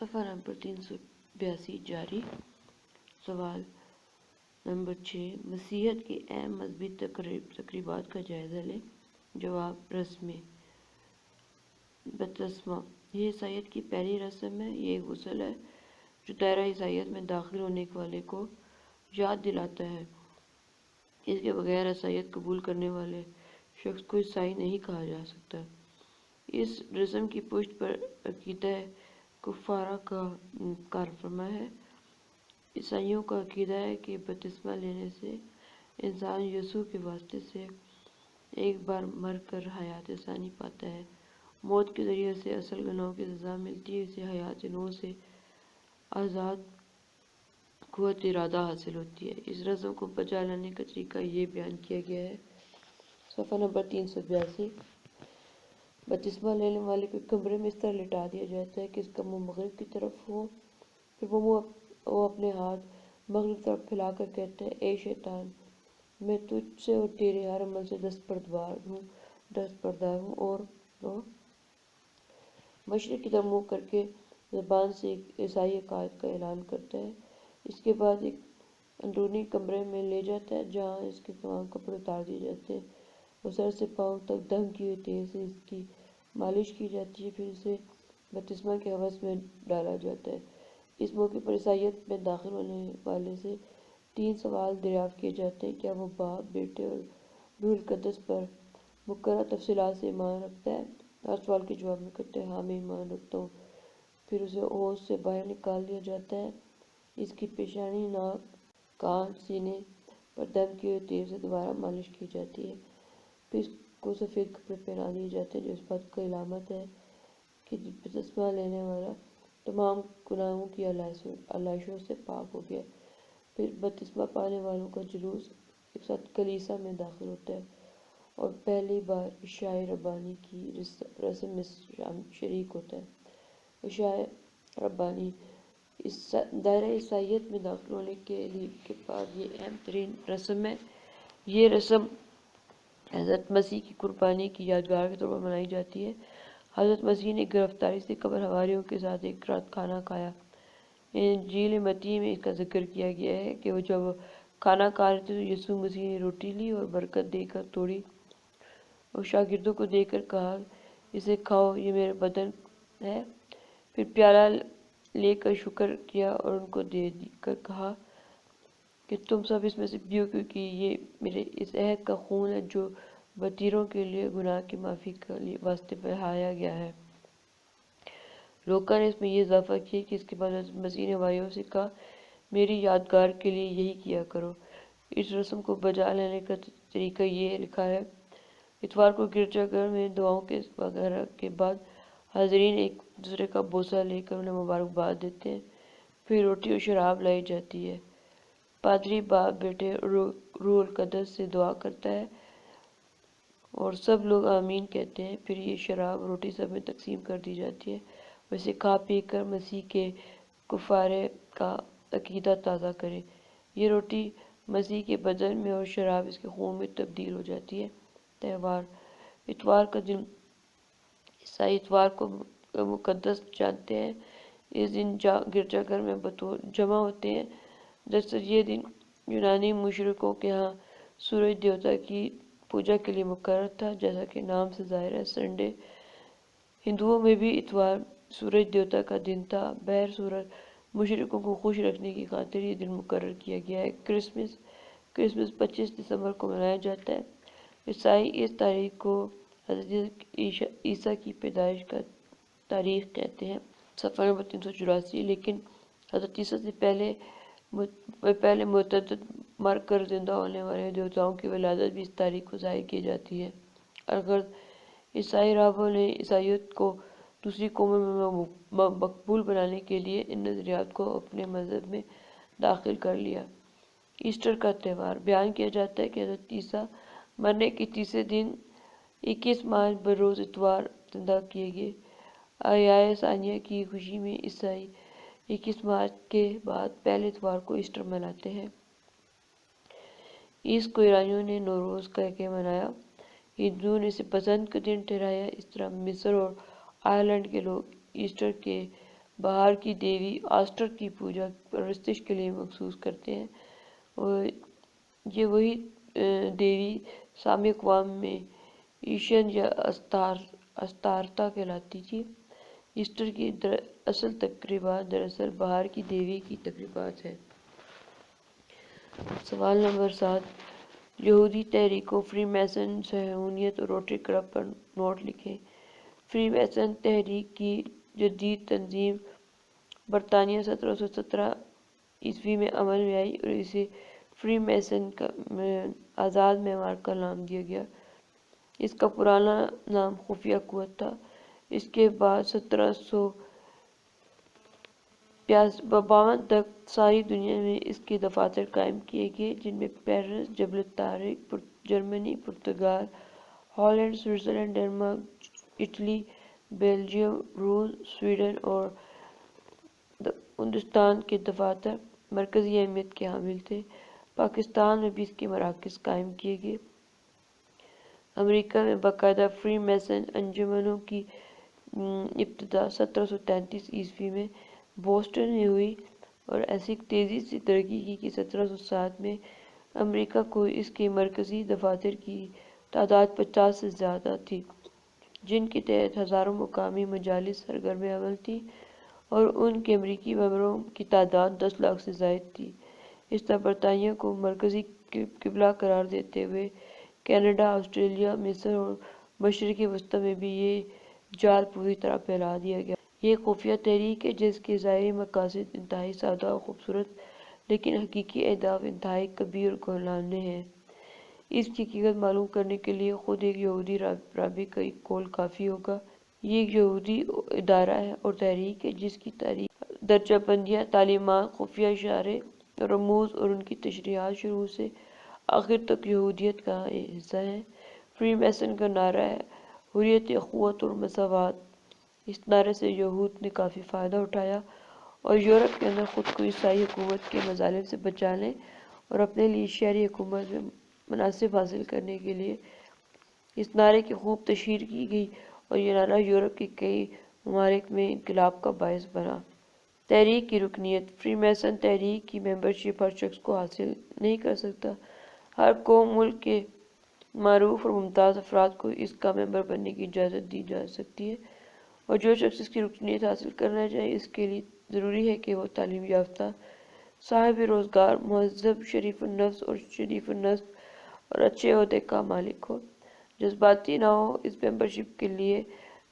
صفحہ نمبر 382 جاری۔ سوال نمبر 6، مسیحیت کی اہم مذہبی تقریبات کا جائزہ لیں۔ جواب، رسمیں بپتسمہ یہ عیسائیت کی پہلی رسم ہے۔ یہ ایک غسل ہے جو دائرہ عیسائیت میں داخل ہونے والے کو یاد دلاتا ہے اس کے بغیر عیسائیت قبول کرنے والے شخص کو عیسائی نہیں کہا جا سکتا۔ اس رسم کی پشت پر عقیدہ کفارہ کا کارفرما ہے۔ عیسائیوں کا عقیدہ ہے کہ بپتسمہ لینے سے انسان یسوع کے واسطے سے ایک بار مر کر حیات ثانی پاتا ہے۔ موت کے ذریعے سے اصل گناہوں کی سزا ملتی ہے، اسے حیات نو سے آزاد قوت ارادہ حاصل ہوتی ہے۔ اس رسم کو بجا لانے کا طریقہ یہ بیان کیا گیا ہے۔ صفحہ نمبر 382 بپتسمہ لینے والے کو کمرے میں اس طرح لٹا دیا جاتا ہے کہ اس کا منہ مغرب کی طرف ہو، پھر وہ اپنے ہاتھ مغرب کی طرف پھیلا کر کہتا ہے، اے شیطان، میں تجھ سے اور تیرے ہر عمل سے دستبردار ہوں، اور وہ مشرق کی طرف منہ کر کے زبان سے ایک عیسائی عقائد کا اعلان کرتا ہے۔ اس کے بعد ایک اندرونی کمرے میں لے جاتا ہے جہاں اس کے تمام کپڑے اتار دیے جاتے ہیں اور سر سے پاؤں تک دم کی ہوئی تیل سے اس کی مالش کی جاتی ہے، پھر اسے بپتسمہ کے حوض میں ڈالا جاتا ہے۔ اس موقع پر عیسائیت میں داخل ہونے والے سے 3 سوال دریافت کیے جاتے ہیں: کیا وہ باپ، بیٹے اور روح القدس پر مقررہ تفصیلات سے ایمان رکھتا ہے؟ ہر سوال کے جواب میں کہتا ہے، ہاں میں ایمان رکھتا ہوں۔ پھر اسے حوض سے باہر نکال دیا جاتا ہے، اس کی پیشانی، ناک، کان، سینے پر دم کی ہوئی تیل سے دوبارہ مالش کی جاتی ہے، پھر اس کو سفید کپڑے پہنا دیے جاتے ہیں جو اس بات کی علامت ہے کہ بپتسمہ لینے والا تمام گناہوں کی علائشوں سے پاک ہو گیا۔ پھر بپتسمہ پانے والوں کا جلوس ایک ساتھ کلیسا میں داخل ہوتا ہے اور پہلی بار عشاء ربانی کی رسم میں شریک ہوتا ہے۔ عشاء ربانی دائرہ عیسائیت میں داخل ہونے کے بعد یہ اہم ترین رسم ہے۔ یہ رسم حضرت مسیح کی قربانی کی یادگار کے طور پر منائی جاتی ہے۔ حضرت مسیح نے گرفتاری سے قبل حواریوں کے ساتھ ایک رات کھانا کھایا۔ انجیل متی میں اس کا ذکر کیا گیا ہے کہ جب وہ کھانا کھا رہے تھے تو یسوع مسیح نے روٹی لی اور برکت دے کر توڑی اور شاگردوں کو دے کر کہا، اسے کھاؤ، یہ میرا بدن ہے۔ پھر پیالہ لے کر شکر کیا اور ان کو دے کر کہا کہ تم سب اس میں سے پیو، کیونکہ یہ میرے اس عہد کا خون ہے جو بتیروں کے لیے گناہ کی معافی کے واسطے بہایا گیا ہے۔ لوکا نے اس میں یہ اضافہ کیا کہ اس کے بعد حضرت مسیح نے حواریوں سے کہا، میری یادگار کے لیے یہی کیا کرو۔ اس رسم کو بجا لانے کا طریقہ یہ لکھا ہے۔ اتوار کو گرجا گھر میں دعاؤں کے وغیرہ کے بعد حاضرین ایک دوسرے کا بوسہ لے کر انہیں مبارکباد دیتے ہیں، پھر روٹی اور شراب لائی جاتی ہے۔ پادری باپ، بیٹے اور روح القدس سے دعا کرتا ہے اور سب لوگ آمین کہتے ہیں۔ پھر یہ شراب روٹی سب میں تقسیم کر دی جاتی ہے اور اسے کھا پی کر مسیح کے کفارے کا عقیدہ تازہ کریں۔ یہ روٹی مسیح کے بدن میں اور شراب اس کے خون میں تبدیل ہو جاتی ہے۔ تہوار اتوار کا دن عیسائی اتوار کو مقدس جانتے ہیں۔ اس دن گرجا گھر میں بطور جمع ہوتے ہیں۔ دراصل یہ دن یونانی مشرکوں کے ہاں سورج دیوتا کی پوجا کے لیے مقرر تھا، جیسا کہ نام سے ظاہر ہے سنڈے۔ ہندوؤں میں بھی اتوار سورج دیوتا کا دن تھا۔ بہر صورت مشرکوں کو خوش رکھنے کی خاطر یہ دن مقرر کیا گیا ہے۔ کرسمس 25 دسمبر کو منایا جاتا ہے۔ عیسائی اس تاریخ کو حضرت عیسیٰ کی پیدائش کا تاریخ کہتے ہیں۔ صفحہ نمبر 384 لیکن حضرت عیسیٰ سے پہلے متعدد مر کر زندہ ہونے والے دیوتاؤں کی ولادت بھی اس تاریخ کو ظاہر کی جاتی ہے۔ الغرض عیسائی راہبوں نے عیسائیت کو دوسری قوموں میں مقبول بنانے کے لیے ان نظریات کو اپنے مذہب میں داخل کر لیا۔ ایسٹر کا تہوار بیان کیا جاتا ہے کہ حضرت عیسیٰ مرنے کے تیسرے دن 21 مارچ بروز اتوار زندہ کیے گئے۔ احیائے ثانیہ کی خوشی میں عیسائی 21 مارچ کے بعد پہلے اتوار کو ایسٹر مناتے ہیں۔ اس کو ایرانیوں نے نوروز کہہ کے منایا، ہندوؤں نے اسے بسنت کا دن ٹھہرایا۔ اس طرح مصر اور آئرلینڈ کے لوگ ایسٹر کے بہار کی دیوی آسٹر کی پوجا پرستش کے لیے مخصوص کرتے ہیں، اور یہ وہی دیوی سامی اقوام میں ایشین یا استارتا کہلاتی تھی۔ ایسٹر کی اصل تقریبات دراصل بہار کی دیوی کی تقریبات ہیں۔ سوال نمبر 7، یہودی تحریکوں فری میسن صہیونیت اور روٹری کلب پر نوٹ لکھیں۔ فری میسن تحریک کی جدید تنظیم برطانیہ 1717 میں عمل میں آئی اور اسے فری میسن کا آزاد معمار کا نام دیا گیا۔ اس کا پرانا نام خفیہ قوت تھا۔ اس کے بعد 1752 تک ساری دنیا میں اس کے دفاتر قائم کیے گئے، جن میں پیرس، جبل الطارق، Germany, Portugal, Holland, Switzerland, Denmark, Italy, Belgium, روس، سویڈن اور ہندوستان کے دفاتر مرکزی اہمیت کے حامل تھے۔ پاکستان میں بھی اس کے مراکز قائم کیے گئے۔ امریکہ میں باقاعدہ فری میسن انجمنوں کی ابتدا 1733 میں بوسٹن میں ہوئی اور ایسی تیزی سے ترقی کی کہ 1707 میں امریکہ کو اس کے مرکزی دفاتر کی تعداد 50 سے زیادہ تھی، جن کے تحت ہزاروں مقامی مجالس سرگرم عمل تھیں اور ان کے امریکی ممبروں کی تعداد 10 لاکھ سے زائد تھی۔ اس طرح برطانیہ کو مرکزی قبلہ قرار دیتے ہوئے کینیڈا، آسٹریلیا، مصر اور مشرقی وسطی میں بھی یہ جال پوری طرح پھیلا دیا گیا۔ یہ خفیہ تحریک ہے جس کے ظاہری مقاصد انتہائی سادہ اور خوبصورت، لیکن حقیقی اہداف انتہائی کبیر اور گہرانے ہیں۔ اس کی حقیقت معلوم کرنے کے لیے خود ایک یہودی رابع کا ایک قول کافی ہوگا۔ یہ ایک یہودی ادارہ ہے اور تحریک ہے جس کی تاریخ، درجہ بندیاں، تعلیمات، خفیہ اشارے، رموز اور ان کی تشریحات شروع سے آخر تک یہودیت کا حصہ ہیں۔ فری میسن کا نعرہ ہے حریت، اخوت اور مساوات۔ اس نعرے سے یہود نے کافی فائدہ اٹھایا اور یورپ کے اندر خود کو عیسائی حکومت کے مظالم سے بچانے اور اپنے لیے شہری حکومت میں مناصب حاصل کرنے کے لیے اس نعرے کی خوب تشہیر کی گئی اور یہ نعرہ یورپ کے کئی ممالک میں انقلاب کا باعث بنا۔ تحریک کی رکنیت: فری میسن تحریک کی ممبرشپ ہر شخص کو حاصل نہیں کر سکتا۔ ہر قوم، ملک کے معروف اور ممتاز افراد کو اس کا ممبر بننے کی اجازت دی جا سکتی ہے، اور جو شخص اس کی رکنیت حاصل کرنا چاہے اس کے لیے ضروری ہے کہ وہ تعلیم یافتہ، صاحب روزگار، مہذب، شریف النسب اور اچھے عہدے کا مالک ہو۔ جذباتی نہ ہو۔ اس ممبرشپ کے لیے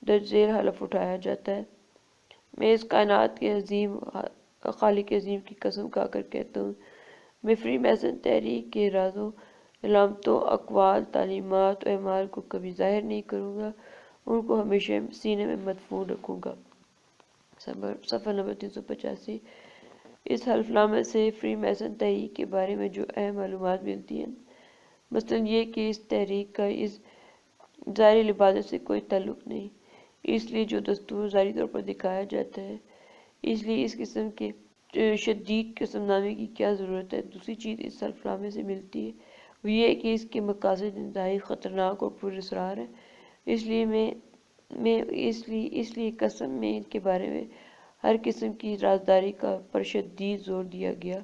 درج ذیل حلف اٹھایا جاتا ہے: میں اس کائنات کے عظیم خالق عظیم کی قسم کھا کر کہتا ہوں، میں فری میسن تحریک کے رازوں، علامتوں، اقوال، تعلیمات و اعمال کو کبھی ظاہر نہیں کروں گا، ان کو ہمیشہ سینے میں مدفون رکھوں گا۔ صفحہ نمبر 385۔ اس حلف نامے سے فری میسن تحریک کے بارے میں جو اہم معلومات ملتی ہیں، مثلاً یہ کہ اس تحریک کا اس ظاہری لبادہ سے کوئی تعلق نہیں، اس لیے جو دستور ظاہری طور پر دکھایا جاتا ہے، اس لیے اس قسم کے شدید قسم نامے کی کیا ضرورت ہے۔ دوسری چیز اس حلف نامے سے ملتی ہے وہ یہ ہے کہ اس کے مقاصد انتہائی خطرناک اور پر اسرار ہیں، اس لیے قسم میں ان کے بارے میں ہر قسم کی رازداری کا پر شدید زور دیا گیا۔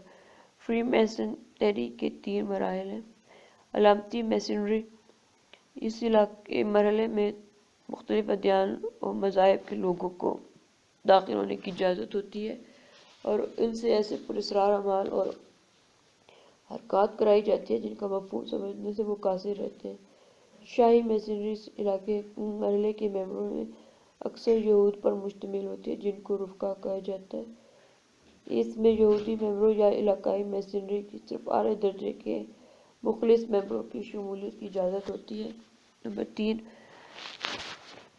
فری میسن تحریک کے 3 مراحل ہیں۔ علامتی میسنری: اس مرحلے میں مختلف ادیان و مذاہب کے لوگوں کو داخل ہونے کی اجازت ہوتی ہے اور ان سے ایسے پراسرار اعمال اور حرکات کرائی جاتی ہے جن کا مفہوم سمجھنے سے وہ قاصر رہتے ہیں۔ شاہی میسنری اس مرحلے کے ممبروں میں اکثر یہود پر مشتمل ہوتی ہے جن کو رفقا کہا جاتا ہے۔ اس میں یہودی ممبروں یا علاقائی میسنری کی صرف اعلیٰ درجے کے مخلص ممبروں کی شمولیت کی اجازت ہوتی ہے۔ نمبر 3،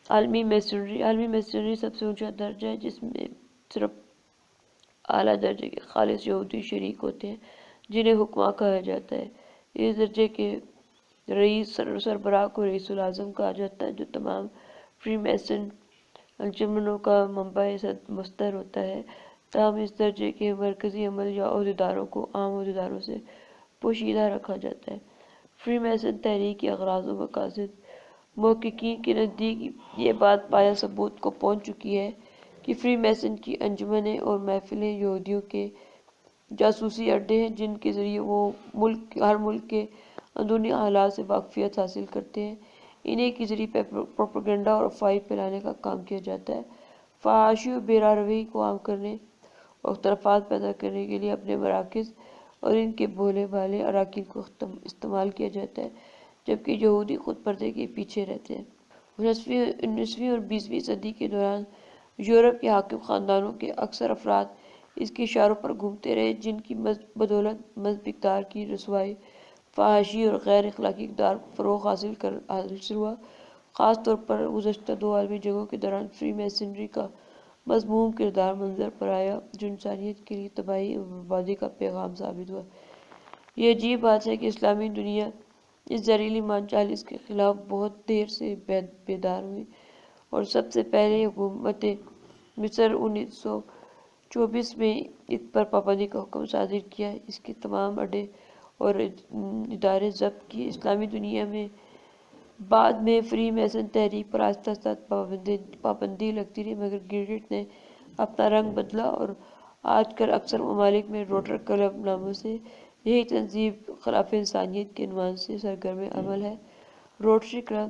عالمی میسنری۔ عالمی میسنری سب سے اونچا درجہ ہے جس میں صرف اعلیٰ درجے کے خالص یہودی شریک ہوتے ہیں جنہیں حکماء کہا جاتا ہے۔ اس درجے کے رئیس سربراہ کو رئیس الاعظم کہا جاتا ہے، جو تمام فری میسن انجمنوں کا منبع مصدر ہوتا ہے۔ تاہم اس درجے کے مرکزی عمل یا عہدیداروں کو عام عہدیداروں سے پوشیدہ رکھا جاتا ہے۔ فری میسن تحریک کے اغراض و مقاصد: محققین کے نزدیک یہ بات پایہ ثبوت کو پہنچ چکی ہے کہ فری میسن کی انجمنیں اور محفلیں یہودیوں کے جاسوسی اڈے ہیں جن کے ذریعے وہ ہر ملک کے اندرونی حالات سے واقفیت حاصل کرتے ہیں۔ انہیں کے ذریعے پروپیگنڈا اور افواہیں پھیلانے کا کام کیا جاتا ہے۔ فحاشی اور بے روی کو عام کرنے اور اختلافات پیدا کرنے کے لیے اپنے مراکز اور ان کے بھولے بھالے اراکین کو استعمال کیا جاتا ہے، جبکہ یہودی خود پردے کے پیچھے رہتے ہیں۔ 19ویں اور 20ویں صدی کے دوران یورپ کے حاکم خاندانوں کے اکثر افراد اس کے اشاروں پر گھومتے رہے، جن کی بدولت مذہبی اقدار کی رسوائی، فحاشی اور غیر اخلاقی اقدار کو فروغ حاصل ہوا۔ خاص طور پر گزشتہ 2 عالمی جنگوں کے دوران فری میسنری کا مذموم کردار منظر پر آیا، جو انسانیت کے لیے تباہی اور بربادی کا پیغام ثابت ہوا۔ یہ عجیب بات ہے کہ اسلامی دنیا اس زہریلی مان چالس کے خلاف بہت دیر سے بیدار ہوئی، اور سب سے پہلے حکومت مصر 1924 میں اس پر پابندی کا حکم صادر کیا۔ اس کے تمام اڈے اور ادارے ضبط کیے۔ اسلامی دنیا میں بعد میں فری میسن تحریک پر آہستہ آہستہ پابندی لگتی رہی، مگر گلگٹ نے اپنا رنگ بدلا اور آج کل اکثر ممالک میں روٹر کلب ناموں سے یہی تنظیم خلاف انسانیت کے عنوان سے سرگرم عمل ہے۔ روٹری کلب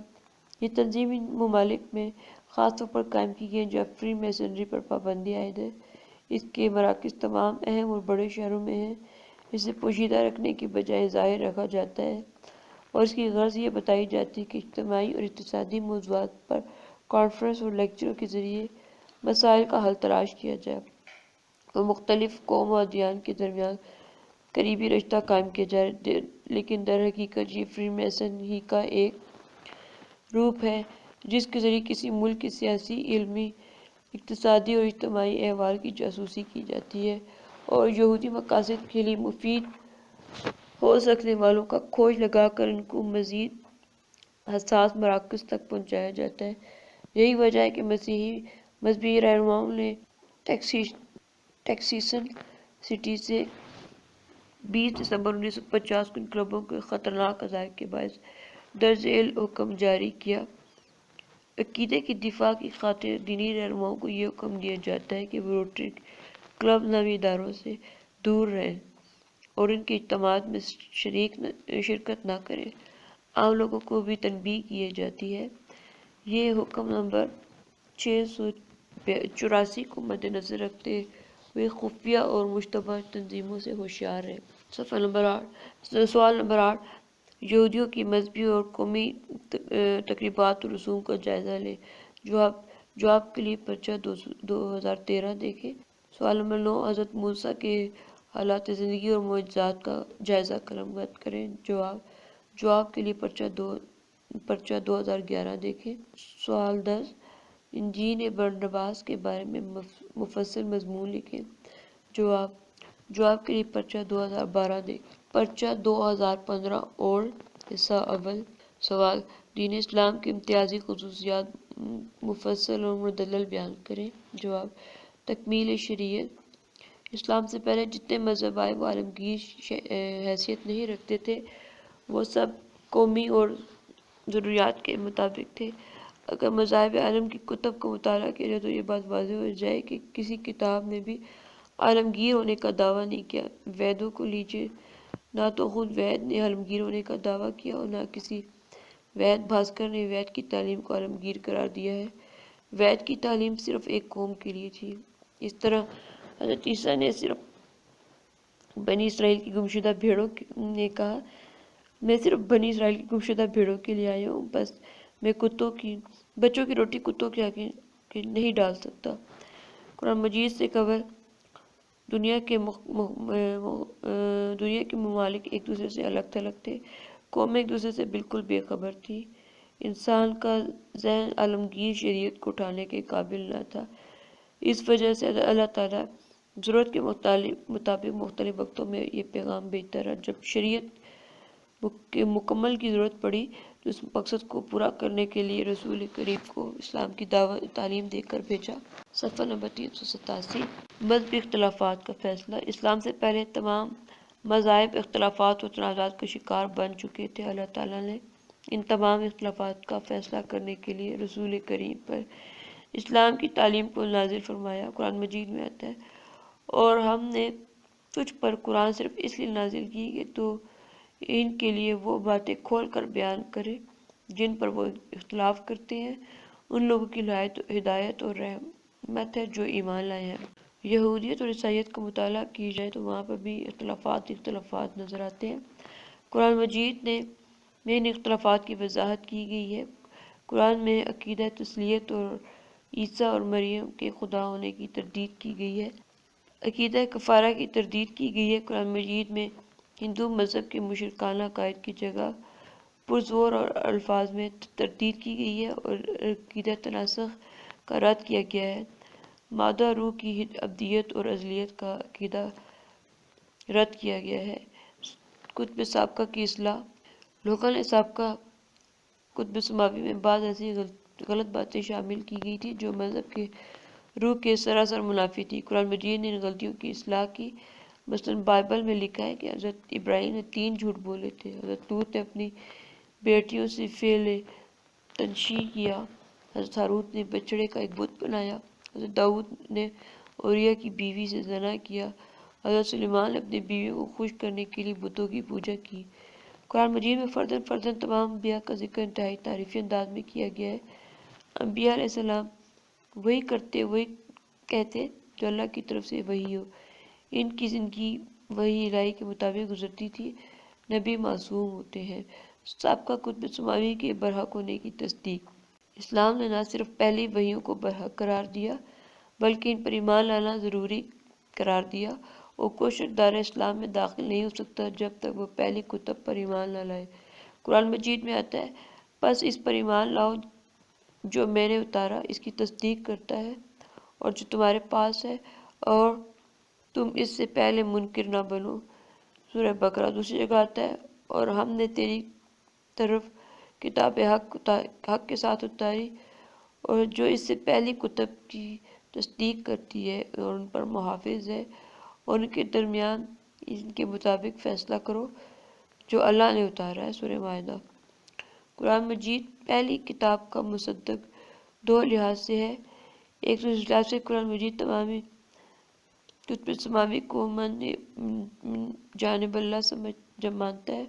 یہ تنظیم ان ممالک میں خاص طور پر قائم کی گئی جہاں فری میسنری پر پابندی عائد ہے۔ اس کے مراکز تمام اہم اور بڑے شہروں میں ہیں۔ اسے پوشیدہ رکھنے کی بجائے ظاہر رکھا جاتا ہے، اور اس کی غرض یہ بتائی جاتی ہے کہ اجتماعی اور اقتصادی موضوعات پر کانفرنس اور لیکچروں کے ذریعے مسائل کا حل تلاش کیا جائے اور مختلف قوم و ادیان کے درمیان قریبی رشتہ قائم کیا جائے۔ لیکن در حقیقت یہ فری میسن ہی کا ایک روپ ہے جس کے ذریعے کسی ملک کے سیاسی، علمی، اقتصادی اور اجتماعی احوال کی جاسوسی کی جاتی ہے، اور یہودی مقاصد کے لیے مفید ہو سکنے والوں کا کھوج لگا کر ان کو مزید حساس مراکز تک پہنچایا جاتا ہے۔ یہی وجہ ہے کہ مسیحی مذہبی رہنماؤں نے ٹیکسیسن سٹی سے 20 دسمبر 1950 کو ان کلبوں کے خطرناک عذاب کے باعث درج ذیل حکم جاری کیا۔ عقیدے کی دفاع کی خاطر دینی رہنماؤں کو یہ حکم دیا جاتا ہے کہ وہ روٹری کلب نامی اداروں سے دور رہیں اور ان کے اجتماعات میں شرکت نہ کریں۔ عام لوگوں کو بھی تنبیہ کی جاتی ہے۔ یہ حکم نمبر 684 کو مد نظر رکھتے ہوئے خفیہ اور مشتبہ تنظیموں سے ہوشیار رہیں۔ سوال نمبر 8، یہودیوں کی مذہبی اور قومی تقریبات اور رسوم کا جائزہ لیں۔ جواب کے لیے پرچہ 2013 دیکھیں۔ سوال نمبر 9، حضرت موسیٰ کے حالات زندگی اور معجزات کا جائزہ قلمبند کریں۔ جواب کے لیے پرچہ 2011 دیکھیں۔ سوال 10، انجیل برنباس کے بارے میں مفصل مضمون لکھیں۔ جواب کے لیے پرچہ 2012 دیکھیں۔ پرچہ 2015 اولڈ حصہ اول۔ سوال، دین اسلام کی امتیازی خصوصیات مفصل اور مدلل بیان کریں۔ جواب، تکمیل شریعت۔ اسلام سے پہلے جتنے مذہب آئے وہ عالمگیر حیثیت نہیں رکھتے تھے، وہ سب قومی اور ضروریات کے مطابق تھے۔ اگر مذاہب عالم کی کتب کا مطالعہ کیا جائے تو یہ بات واضح ہو جائے کہ کسی کتاب نے بھی عالمگیر ہونے کا دعویٰ نہیں کیا۔ ویدوں کو لیجیے، نہ تو خود وید نے عالمگیر ہونے کا دعویٰ کیا اور نہ کسی وید بھاسکر نے وید کی تعلیم کو عالمگیر قرار دیا ہے۔ وید کی تعلیم صرف ایک قوم کے لیے تھی۔ اس طرح حضرت عیسیٰ نے صرف بنی اسرائیل کی گمشدہ بھیڑوں نے کہا، میں صرف بنی اسرائیل کی گمشدہ بھیڑوں کے لیے آیا ہوں، بس میں بچوں کی روٹی کتوں کے آگے نہیں ڈال سکتا۔ قرآن مجید سے قبل دنیا کے ممالک ایک دوسرے سے الگ تھلگ تھے، قومیں ایک دوسرے سے بالکل بے خبر تھیں۔ انسان کا ذہن عالمگیر شریعت کو اٹھانے کے قابل نہ تھا۔ اس وجہ سے اللہ تعالیٰ ضرورت کے مطابق مختلف وقتوں میں یہ پیغام بھیجتا رہا۔ جب شریعت کے مکمل کی ضرورت پڑی تو اس مقصد کو پورا کرنے کے لیے رسول کریم کو اسلام کی تعلیم دے کر بھیجا۔ صفحہ نمبر 387، مذہبی اختلافات کا فیصلہ۔ اسلام سے پہلے تمام مذاہب اختلافات اور تنازعات کا شکار بن چکے تھے۔ اللہ تعالیٰ نے ان تمام اختلافات کا فیصلہ کرنے کے لیے رسول کریم پر اسلام کی تعلیم کو نازل فرمایا۔ قرآن مجید میں آتا ہے اور ہم نے تجھ پر قرآن صرف اس لیے نازل کی کہ تو ان کے لیے وہ باتیں کھول کر بیان کرے جن پر وہ اختلاف کرتے ہیں، ان لوگوں کی ہدایت اور رحمت ہے جو ایمان لائے ہیں۔ یہودیت اور عیسائیت کا مطالعہ کی جائے تو وہاں پر بھی اختلافات نظر آتے ہیں۔ قرآن مجید میں ان اختلافات کی وضاحت کی گئی ہے۔ قرآن میں عقیدہ تثلیت اور عیسیٰ اور مریم کے خدا ہونے کی تردید کی گئی ہے۔ عقیدہ کفارہ کی تردید کی گئی ہے۔ قرآن مجید میں ہندو مذہب کے مشرکانہ عقائد کی جگہ پرزور اور الفاظ میں تردید کی گئی ہے اور عقیدہ تناسخ کا رد کیا گیا ہے۔ مادہ روح کی ابدیت اور ازلیت کا عقیدہ رد کیا گیا ہے۔ کتب سابقہ کی اصلاح، لوگوں نے سابقہ کتب سماوی میں بعض ایسی غلط باتیں شامل کی گئی تھی جو مذہب کے روح کے سراسر منافی تھی۔ قرآن مجید نے ان غلطیوں کی اصلاح کی۔ مثلاً بائبل میں لکھا ہے کہ حضرت ابراہیم نے 3 جھوٹ بولے تھے، حضرت لوط نے اپنی بیٹیوں سے فعل تنشیع کیا، حضرت ہاروت نے بچڑے کا ایک بت بنایا، حضرت داؤد نے اوریا کی بیوی سے زنا کیا، حضرت سلیمان نے اپنی بیوی کو خوش کرنے کے لیے بتوں کی پوجا کی۔ قرآن مجید میں فرداً تمام انبیاء کا ذکر انتہائی تعریفی انداز میں کیا گیا ہے۔ انبیاء علیہ السلام وہی کرتے، وہی کہتے جو اللہ کی طرف سے وحی ہو۔ ان کی زندگی وحی الہی کے مطابق گزرتی تھی۔ نبی معصوم ہوتے ہیں۔ سابقہ کتب سماوی کے برحق ہونے کی تصدیق، اسلام نے نہ صرف پہلی وحیوں کو برحق قرار دیا بلکہ ان پر ایمان لانا ضروری قرار دیا، اور کوئی شخص دار اسلام میں داخل نہیں ہو سکتا جب تک وہ پہلی کتب پر ایمان نہ لائے۔ قرآن مجید میں آتا ہے، پس اس پر ایمان لاؤ جو میں نے اتارا، اس کی تصدیق کرتا ہے اور جو تمہارے پاس ہے، اور تم اس سے پہلے منکر نہ بنو۔ سورہ بقرہ۔ دوسری جگہ آتا ہے، اور ہم نے تیری طرف کتاب حق کے ساتھ اتاری اور جو اس سے پہلی کتب کی تصدیق کرتی ہے اور ان پر محافظ ہے، اور ان کے درمیان ان کے مطابق فیصلہ کرو جو اللہ نے اتارا ہے۔ سورہ مائدہ۔ قرآن مجید پہلی کتاب کا مصدق 2 لحاظ سے ہے۔ ایک تو اس لحاظ سے قرآن مجید تمامی کتب سماوی کو من جانب اللہ جب مانتا ہے۔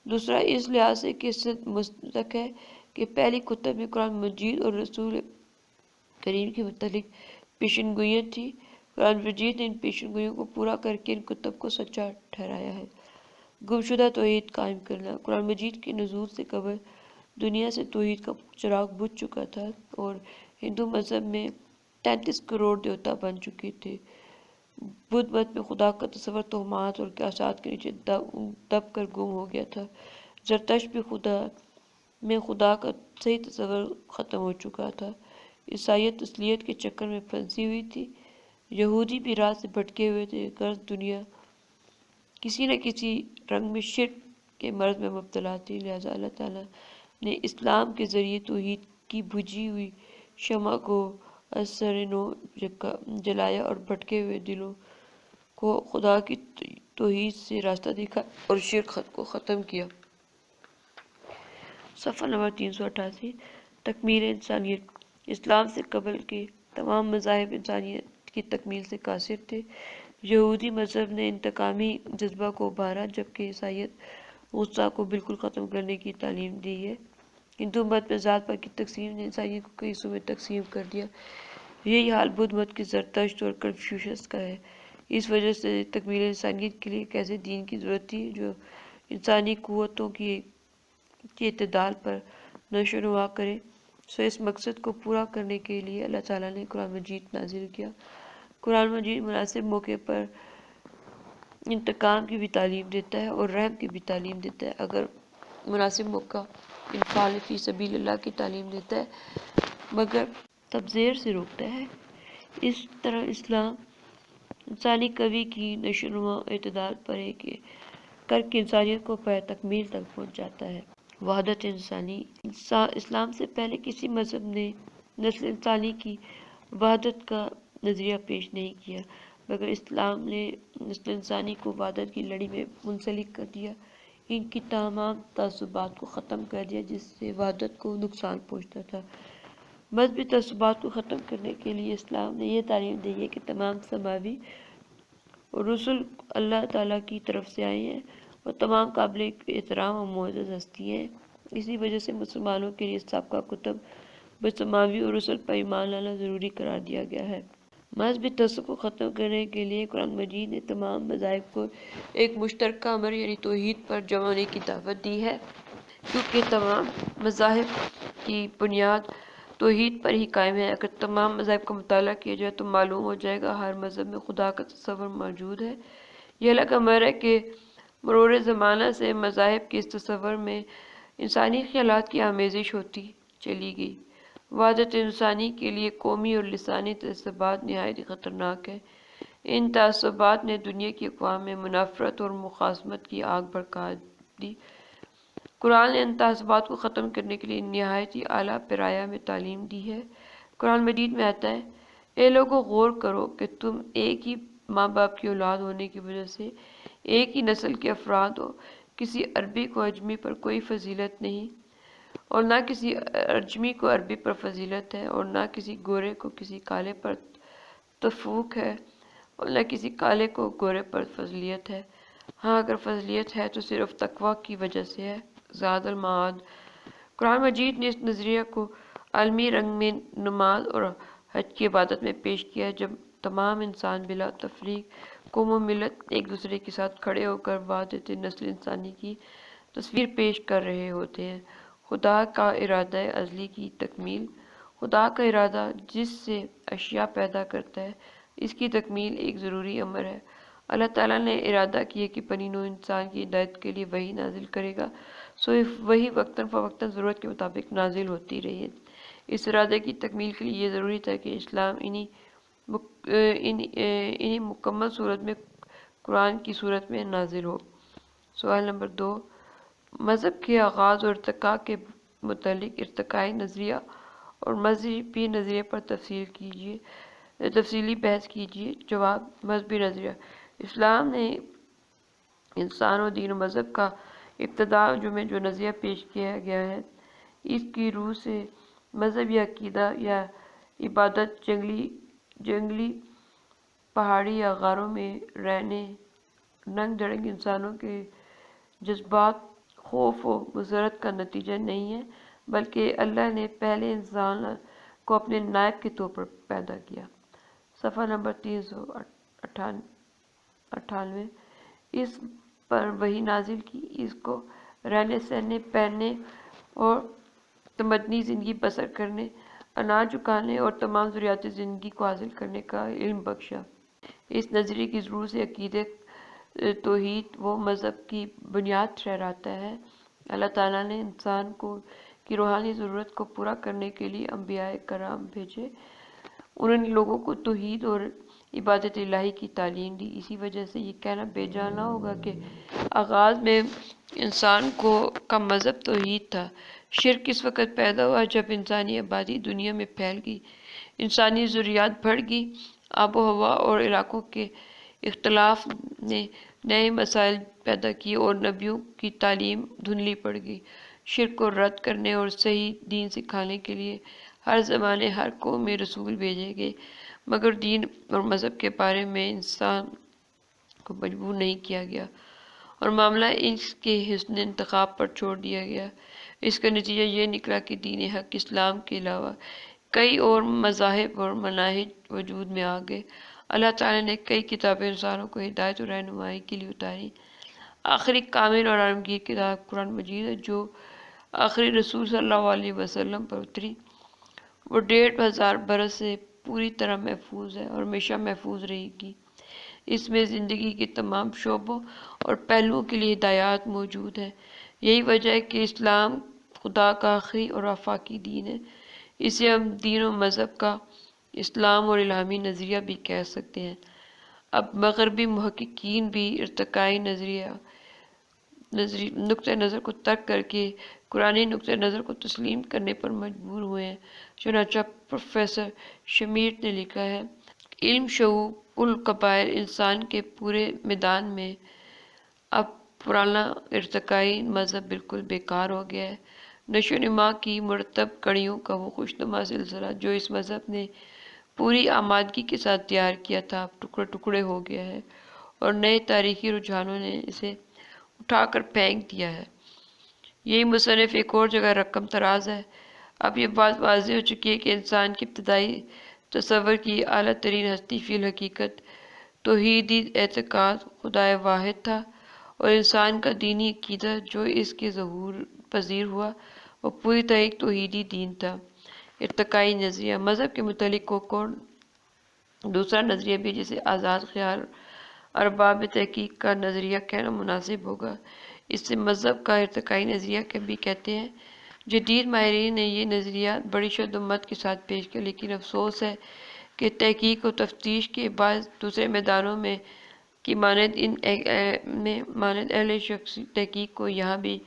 دوسرا اس لحاظ سے کہ مصدق ہے کہ پہلی کتب میں قرآن مجید اور رسول کریم کے متعلق پیشن گوئیاں تھی۔ قرآن مجید نے ان پیشن گوئیوں کو پورا کر کے ان کتب کو سچا ٹھہرایا ہے۔ گمشدہ توحید قائم کرنا، قرآن مجید کے نزول سے قبل دنیا سے توحید کا چراغ بجھ چکا تھا اور ہندو مذہب میں 33 کروڑ دیوتا بن چکے تھے۔ بدھ مت میں خدا کا تصور توہمات اور قیاسات کے نیچے دب کر گم ہو گیا تھا۔ زرتشت میں خدا کا صحیح تصور ختم ہو چکا تھا۔ عیسائیت تثلیت کے چکر میں پھنسی ہوئی تھی۔ یہودی بھی راہ سے بھٹکے ہوئے تھے، غرض دنیا کسی نہ کسی رنگ میں شرک کے مرض میں مبتلا تھی۔ لہٰذا اللہ تعالیٰ نے اسلام کے ذریعے توحید کی بجھی ہوئی شمع کو اثر نو جلایا اور بھٹکے ہوئے دلوں کو خدا کی توحید سے راستہ دکھایا اور شرک کو ختم کیا۔ صفحہ نمبر 388۔ تکمیل انسانیت، اسلام سے قبل کے تمام مذاہب انسانیت کی تکمیل سے قاصر تھے۔ یہودی مذہب نے انتقامی جذبہ کو ابھارا جبکہ عیسائیت غصہ کو بالکل ختم کرنے کی تعلیم دی ہے۔ ہندو مت میں ذات پات کی تقسیم نے انسانیت کو کئی حصوں میں تقسیم کر دیا۔ یہی حال بدھ مت کے زرتشت اور کنفیوشس کا ہے۔ اس وجہ سے تکمیل انسانیت کے لیے ایک ایسے دین کی ضرورت تھی جو انسانی قوتوں کی اعتدال پر نشو و نما کرے۔ اس مقصد کو پورا کرنے کے لیے اللہ تعالیٰ نے قرآن مجید نازل کیا۔ قرآن مجید مناسب موقع پر انتقام کی بھی تعلیم دیتا ہے اور رحم کی بھی تعلیم دیتا ہے۔ اگر مناسب موقع انفال فی سبیل اللہ کی تعلیم دیتا ہے مگر تبذیر سے روکتا ہے۔ اس طرح اسلام انسانی قوی کی نشو و نما اعتدال پر کر کے انسانیت کو پایۂ تکمیل تک پہنچاتا ہے۔ وحدت انسانی، اسلام سے پہلے کسی مذہب نے نسل انسانی کی وحدت کا نظریہ پیش نہیں کیا، مگر اسلام نے نسل انسانی کو وحدت کی لڑی میں منسلک کر دیا، ان کی تمام تعصبات کو ختم کر دیا جس سے وحدت کو نقصان پہنچتا تھا۔ مذہبی تعصبات کو ختم کرنے کے لیے اسلام نے یہ تعلیم دی ہے کہ تمام سماوی رسل اللہ تعالیٰ کی طرف سے آئے ہیں اور تمام قابل احترام اور معزز ہستی ہیں۔ اسی وجہ سے مسلمانوں کے لیے سابقہ کتب بسماوی اور رسل پر ایمان لانا ضروری قرار دیا گیا ہے۔ مذہبی تعصب کو ختم کرنے کے لیے قرآن مجید نے تمام مذاہب کو ایک مشترکہ امر یعنی توحید پر جمع ہونے کی دعوت دی ہے، کیونکہ تمام مذاہب کی بنیاد توحید پر ہی قائم ہے۔ اگر تمام مذاہب کا مطالعہ کیا جائے تو معلوم ہو جائے گا ہر مذہب میں خدا کا تصور موجود ہے۔ یہ الگ امر ہے کہ مرور زمانہ سے مذاہب کے اس تصور میں انسانی خیالات کی آمیزش ہوتی چلی گئی۔ وحدت انسانی کے لیے قومی اور لسانی تعصبات نہایت خطرناک ہے۔ ان تعصبات نے دنیا کی اقوام میں منافرت اور مخاصمت کی آگ بھڑکا دی۔ قرآن نے ان تعصبات کو ختم کرنے کے لیے نہایت ہی اعلیٰ پیرایا میں تعلیم دی ہے۔ قرآن مجید میں آتا ہے، اے لوگو غور کرو کہ تم ایک ہی ماں باپ کی اولاد ہونے کی وجہ سے ایک ہی نسل کے افراد ہو۔ کسی عربی کو اجمی پر کوئی فضیلت نہیں، اور نہ کسی اجمی کو عربی پر فضیلت ہے، اور نہ کسی گورے کو کسی کالے پر تفوق ہے، اور نہ کسی کالے کو گورے پر فضیلت ہے۔ ہاں اگر فضیلت ہے تو صرف تقویٰ کی وجہ سے ہے۔ زاد المعاد۔ قرآن مجید نے اس نظریہ کو عالمی رنگ میں نماز اور حج کی عبادت میں پیش کیا ہے، جب تمام انسان بلا تفریق قوم و ملت ایک دوسرے کے ساتھ کھڑے ہو کر وحدت نسل انسانی کی تصویر پیش کر رہے ہوتے ہیں۔ خدا کا ارادہ ازلی کی تکمیل۔ خدا کا ارادہ جس سے اشیاء پیدا کرتا ہے، اس کی تکمیل ایک ضروری امر ہے۔ اللہ تعالیٰ نے ارادہ کیا کہ بنی نوع انسان کی ہدایت کے لیے وحی نازل کرے گا، سو وحی وقتاً فوقتاً ضرورت کے مطابق نازل ہوتی رہی ہے۔ اس ارادے کی تکمیل کے لیے یہ ضروری تھا کہ اسلام انہی مکمل صورت میں قرآن کی صورت میں نازل ہو۔ سوال نمبر 2، مذہب کے آغاز اور ارتقاء کے متعلق ارتقائی نظریہ اور مذہبی نظریے پر تفصیلی بحث کیجیے۔ جواب، مذہبی نظریہ۔ اسلام نے انسان اور دین و مذہب کا ابتدا میں جو نظریہ پیش کیا گیا ہے، اس کی روح سے مذہب یا عقیدہ یا عبادت جنگلی، پہاڑی یا غاروں میں رہنے ننگ جھڑنگ انسانوں کے جذبات، خوف و مسرت کا نتیجہ نہیں ہے، بلکہ اللہ نے پہلے انسان کو اپنے نائب کے طور پر پیدا کیا۔ صفحہ نمبر 398۔ اس پر وحی نازل کی، اس کو رہنے سہنے، پہننے اور تمدنی زندگی بسر کرنے، اناج اگانے اور تمام ضروریات زندگی کو حاصل کرنے کا علم بخشا۔ اس نظریے کی ضرور سے عقیدہ توحید و مذہب کی بنیاد ٹھہراتا ہے۔ اللہ تعالیٰ نے انسان کی روحانی ضرورت کو پورا کرنے کے لیے انبیاء کرام بھیجے۔ انہوں نے لوگوں کو توحید اور عبادت الہی کی تعلیم دی۔ اسی وجہ سے یہ کہنا بے جا نہ ہوگا کہ آغاز میں انسان کا مذہب توحید تھا۔ شرک اس وقت پیدا ہوا جب انسانی آبادی دنیا میں پھیل گئی، انسانی ضروریات بڑھ گئی، آب و ہوا اور علاقوں کے اختلاف نے نئے مسائل پیدا کیے اور نبیوں کی تعلیم دھندلی پڑ گئی۔ شرک کو رد کرنے اور صحیح دین سکھانے کے لیے ہر زمانے ہر قوم میں رسول بھیجے گئے، مگر دین اور مذہب کے بارے میں انسان کو مجبور نہیں کیا گیا اور معاملہ اس کے حسن انتخاب پر چھوڑ دیا گیا۔ اس کا نتیجہ یہ نکلا کہ دین حق اسلام کے علاوہ کئی اور مذاہب اور مناہج وجود میں آ گئے۔ اللہ تعالیٰ نے کئی کتابیں انسانوں کو ہدایت اور رہنمائی کے لیے اتاری۔ آخری کامل اور عالمگیر کتاب قرآن مجید ہے، جو آخری رسول صلی اللہ علیہ وسلم پر اتری۔ وہ 1500 برس سے پوری طرح محفوظ ہے اور ہمیشہ محفوظ رہے گی۔ اس میں زندگی کے تمام شعبوں اور پہلوؤں کے لیے ہدایات موجود ہیں۔ یہی وجہ ہے کہ اسلام خدا کا آخری اور آفاقی دین ہے۔ اسے ہم دین و مذہب کا اسلام اور الہامی نظریہ بھی کہہ سکتے ہیں۔ اب مغربی محققین بھی ارتقائی نقطہ نظر کو ترک کر کے قرآنی نقطہ نظر کو تسلیم کرنے پر مجبور ہوئے ہیں۔ چنانچہ پروفیسر شمیٹ نے لکھا ہے، علم شعوب القبائل انسان کے پورے میدان میں اب پرانا ارتقائی مذہب بالکل بیکار ہو گیا ہے۔ نشو و نما کی مرتب کڑیوں کا وہ خوشنما سلسلہ جو اس مذہب نے پوری آمادگی کے ساتھ تیار کیا تھا، اب ٹکڑے ٹکڑے ہو گیا ہے اور نئے تاریخی رجحانوں نے اسے اٹھا کر پھینک دیا ہے۔ یہی مصنف ایک اور جگہ رقم تراز ہے۔ اب یہ بات واضح ہو چکی ہے کہ انسان کے ابتدائی تصور کی اعلیٰ ترین ہستی فی الحقیقت توحیدی اعتقاد خدائے واحد تھا، اور انسان کا دینی عقیدہ جو اس کے ظہور پذیر ہوا وہ پوری طرح ایک توحیدی دین تھا۔ ارتقائی نظریہ مذہب کے متعلق کو دوسرا نظریہ بھی جسے آزاد خیال ارباب تحقیق کا نظریہ کہنا مناسب ہوگا۔ اس سے مذہب کا ارتقائی نظریہ بھی کہتے ہیں۔ جدید ماہرین نے یہ نظریات بڑی شد و مت کے ساتھ پیش کیا، لیکن افسوس ہے کہ تحقیق و تفتیش کے بعد دوسرے میدانوں میں کی مانند اہل شخصی تحقیق کو یہاں بھی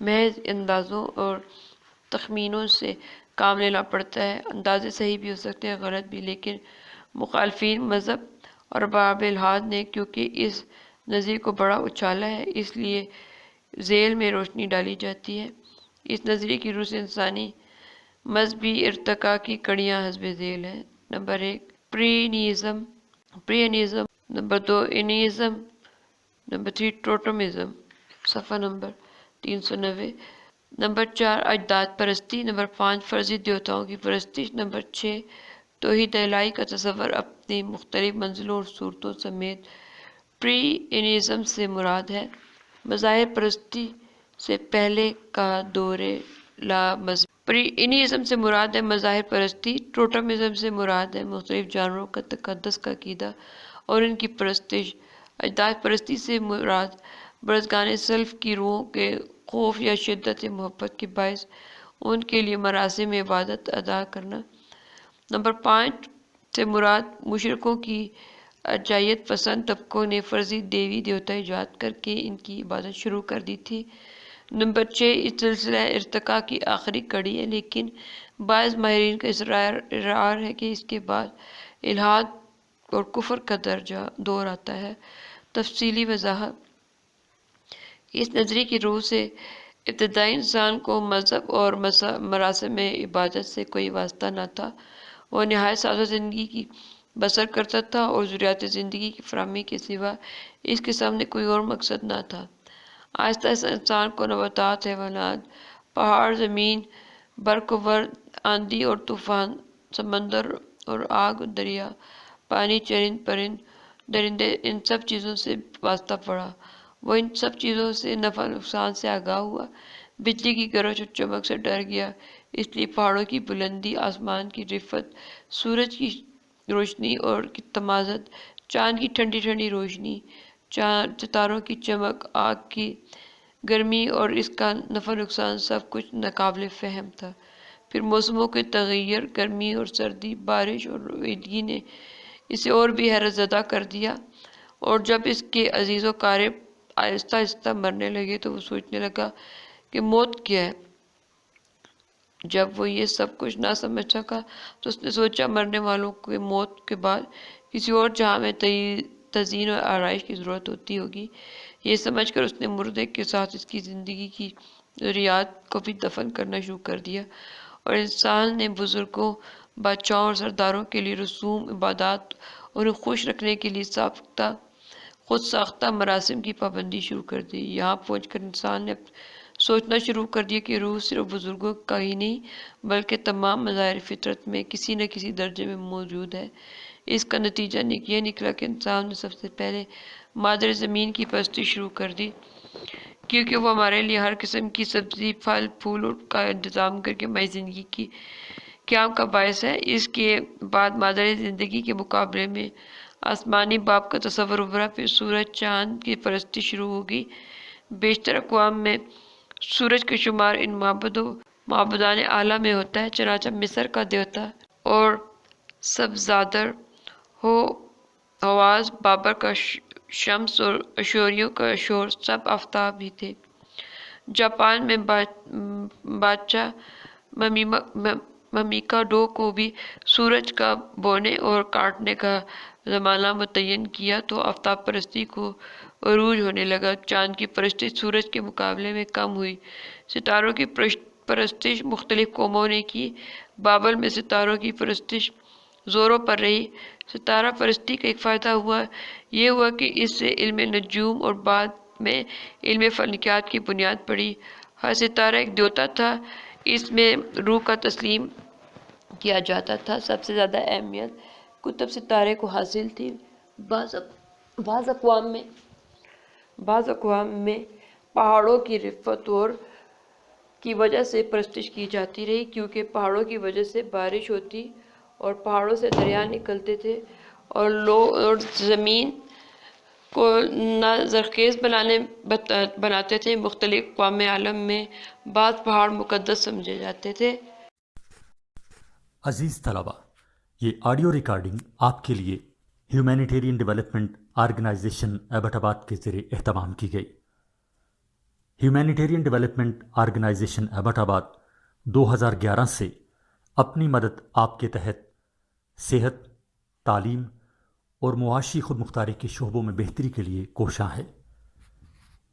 محض اندازوں اور تخمینوں سے کام لینا پڑتا ہے۔ اندازے صحیح بھی ہو سکتے ہیں، غلط بھی، لیکن مخالفین مذہب اور ارباب الحاد نے کیونکہ اس نظریے کو بڑا اچھالا ہے، اس لیے ذیل میں روشنی ڈالی جاتی ہے۔ اس نظریے کی روح سے انسانی مذہبی ارتقاء کی کڑیاں حسب ذیل ہیں۔ نمبر 1 پری انیزم، نمبر 2 انیزم، نمبر 3 ٹوٹمزم، صفحہ نمبر 390۔ نمبر 4 اجداد پرستی، نمبر 5 فرضی دیوتاؤں کی پرستش، نمبر 6 توحید الہی کا تصور اپنی مختلف منزلوں اور صورتوں سمیت۔ پری انیزم سے مراد ہے مظاہر پرستی سے پہلے کا دور لا مذہب۔ پری انیزم سے مراد ہے مظاہر پرستی، ٹوٹمزم سے مراد ہے مختلف جانوروں کا تقدس کا عقیدہ اور ان کی پرستش، اجداد پرستی سے مراد برزگان سلف کی روحوں کے خوف یا شدت محبت کے باعث ان کے لیے مراسم عبادت ادا کرنا۔ نمبر 5 سے مراد مشرکوں کی ارجائیت پسند طبقوں نے فرضی دیوی دیوتا ایجاد کر کے ان کی عبادت شروع کر دی تھی۔ نمبر 6 اس سلسلہ ارتقاء کی آخری کڑی ہے، لیکن بعض ماہرین کا اصرار ہے کہ اس کے بعد الحاد اور کفر کا دور آتا ہے۔ تفصیلی وضاحت اس نظریے کی روح سے ابتدائی انسان کو مذہب اور مراسم عبادت سے کوئی واسطہ نہ تھا۔ وہ نہایت سادہ زندگی کی بسر کرتا تھا اور ضروریات زندگی کی فراہمی کے سوا اس کے سامنے کوئی اور مقصد نہ تھا۔ آہستہ آہستہ انسان کو نباتات، حیوانات، پہاڑ، زمین، برق و برد، آندھی اور طوفان، سمندر اور آگ، دریا، پانی، چرند پرند، درندے، ان سب چیزوں سے واسطہ پڑا۔ وہ ان سب چیزوں سے نفع نقصان سے آگاہ ہوا، بجلی کی گرج اور چمک سے ڈر گیا، اس لیے پہاڑوں کی بلندی، آسمان کی رفت، سورج کی روشنی اور تمازت، چاند کی ٹھنڈی ٹھنڈی روشنی، ستاروں کی چمک، آگ کی گرمی اور اس کا نفع نقصان سب کچھ ناقابل فہم تھا۔ پھر موسموں کے تغیر، گرمی اور سردی، بارش اور رویدگی نے اسے اور بھی حیرت زدہ کر دیا، اور جب اس کے عزیز و اقارب آہستہ آہستہ مرنے لگے تو وہ سوچنے لگا کہ موت کیا ہے۔ جب وہ یہ سب کچھ نہ سمجھ سکا تو اس نے سوچا مرنے والوں کے موت کے بعد کسی اور جہاں میں تزئین اور آرائش کی ضرورت ہوتی ہوگی۔ یہ سمجھ کر اس نے مردے کے ساتھ اس کی زندگی کی ضروریات کو بھی دفن کرنا شروع کر دیا، اور انسان نے بزرگوں، بادشاہوں اور سرداروں کے لیے رسوم، عبادات اور انہیں خوش رکھنے کے لیے خود ساختہ مراسم کی پابندی شروع کر دی۔ یہاں پہنچ کر انسان نے سوچنا شروع کر دیا کہ روح صرف بزرگوں کا ہی نہیں بلکہ تمام مظاہر فطرت میں کسی نہ کسی درجے میں موجود ہے۔ اس کا نتیجہ یہ نکلا کہ انسان نے سب سے پہلے مادر زمین کی پرستی شروع کر دی، کیونکہ وہ ہمارے لیے ہر قسم کی سبزی، پھل، پھول کا انتظام کر کے ہماری زندگی کی قیام کا باعث ہے۔ اس کے بعد مادر زندگی کے مقابلے میں آسمانی باپ کا تصور ابھرا، پھر سورج، چاند کی پرستی شروع ہوگی۔ بیشتر اقوام میں سورج کا شمار ان معبودان اعلیٰ میں ہوتا ہے، چنانچہ مصر کا دیوتا اور سبزادر ہواز، بابر کا شمس اور اشوریوں کا اشور سب آفتاب ہی تھے۔ جاپان میں بادشاہ ممیکاڈو کو بھی سورج کا بونے اور کاٹنے کا زمانہ متعین کیا تو آفتاب پرستی کو عروج ہونے لگا۔ چاند کی پرستی سورج کے مقابلے میں کم ہوئی، ستاروں کی پرستش مختلف قوموں نے کی۔ بابل میں ستاروں کی پرستش زوروں پر رہی۔ ستارہ پرستی کا ایک فائدہ یہ ہوا کہ اس سے علم نجوم اور بعد میں علم فلکیات کی بنیاد پڑی۔ ہر ستارہ ایک دیوتا تھا، اس میں روح کا تسلیم کیا جاتا تھا۔ سب سے زیادہ اہمیت کتب ستارے کو حاصل تھی۔ بعض اقوام میں پہاڑوں کی رفت اور کی وجہ سے پرستش کی جاتی رہی، کیونکہ پہاڑوں کی وجہ سے بارش ہوتی اور پہاڑوں سے دریا نکلتے تھے اور زمین کو نہ زرخیز بناتے تھے۔ مختلف اقوام عالم میں بعض پہاڑ مقدس سمجھے جاتے تھے۔ عزیز طلبہ، یہ آڈیو ریکارڈنگ آپ کے لیے ہیومینیٹیرین ڈیولپمنٹ آرگنائزیشن ایبٹ آباد کے زیر اہتمام کی گئی۔ ہیومینیٹیرین ڈیولپمنٹ آرگنائزیشن ایبٹ آباد 2011 سے اپنی مدد آپ کے تحت صحت، تعلیم اور معاشی خود مختاری کے شعبوں میں بہتری کے لیے کوشاں ہے۔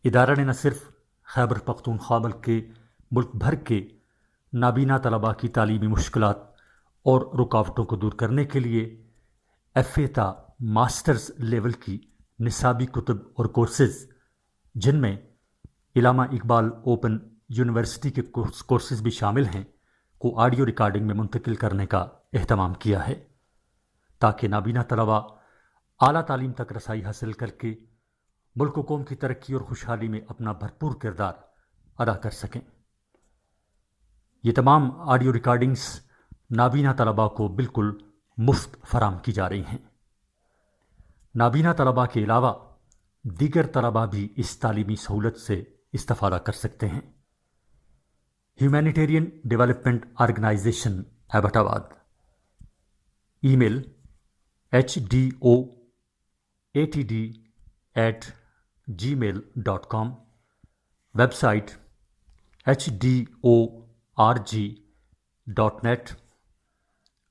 ادارہ نے نہ صرف خیبر پختونخوا بلکہ ملک بھر کے نابینا طلباء کی تعلیمی مشکلات اور رکاوٹوں کو دور کرنے کے لیے FA تا ماسٹرز لیول کی نصابی کتب اور کورسز، جن میں علامہ اقبال اوپن یونیورسٹی کے کورسز بھی شامل ہیں، کو آڈیو ریکارڈنگ میں منتقل کرنے کا اہتمام کیا ہے، تاکہ نابینا طلباء اعلیٰ تعلیم تک رسائی حاصل کر کے ملک و قوم کی ترقی اور خوشحالی میں اپنا بھرپور کردار ادا کر سکیں۔ یہ تمام آڈیو ریکارڈنگز نابینا طلباء کو بالکل مفت فراہم کی جا رہی ہیں۔ نابینا طلباء کے علاوہ دیگر طلباء بھی اس تعلیمی سہولت سے استفادہ کر سکتے ہیں۔ ہیومینیٹیرین ڈیولپمنٹ آرگنائزیشن ایبٹ آباد، ای میل HDOATD@gmail.com، ویب سائٹ HDORG.net،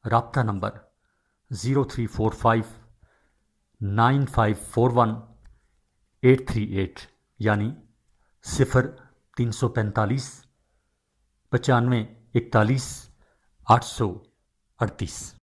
رابطہ نمبر 03459541-838 یعنی 0345 95 41 838۔